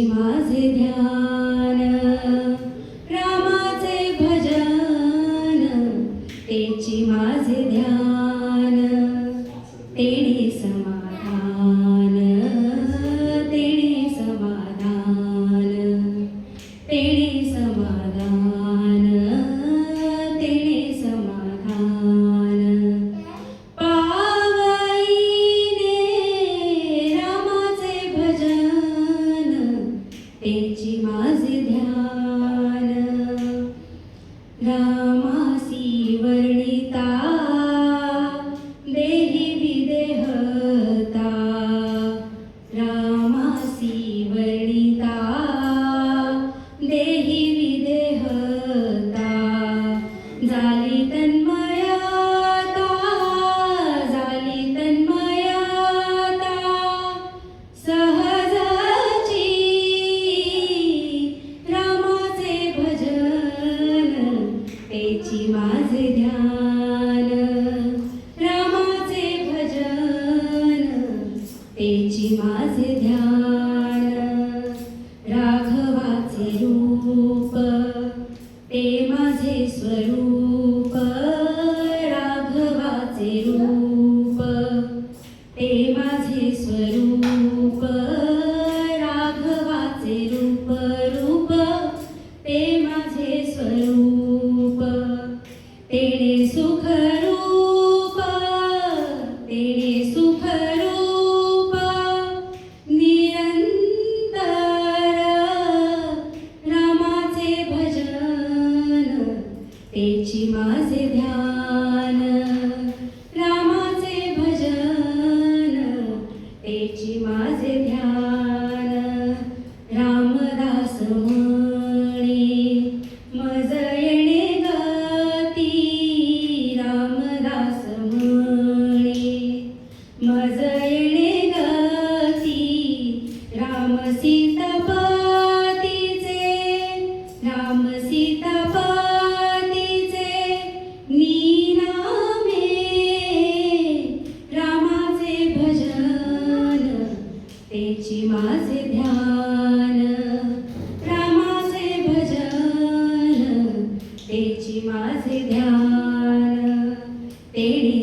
तेची माझे ध्यान, रामाचे भजन, तेची माझे ध्यान, तेणे समाधान, तेणे समाधान, तेणे समाधान, तेणे समाधान. पावईने रामाचे भजन, तेची माझे ध्यान, रामासी वर्णिता देहि विदेहता, रामासी वर्णिता देहि विदेहता, झाली तन्मयता, झाली तन्मयता, सहजाची रामाचे भजन, तेची माझे ध्यान, रामाचे भजन, तेची माझे ध्यान. राघवाचे रूप, ते माझे स्वरूप, राघवाचे रूप, ते माझे स्वरूप, राघवाचे रूप, रूप, ते माझे स्वरूप, तेणे सुख रूप, तेणे सुख रूप, निरंतर रामाचे भजन, तेची माझे ध्यान, रामाचे भजन, तेची माझे ध्यान. रामदास म्हणे मज येणे गती, रामदास म्हणे मज येणे गती, राम सीतापतीचे, राम सीतापतीचे नीनामे, रामाचे भजन, तेची माझे ध्यान, रामाचे भजन, तेची माझे ध्यान, तेणे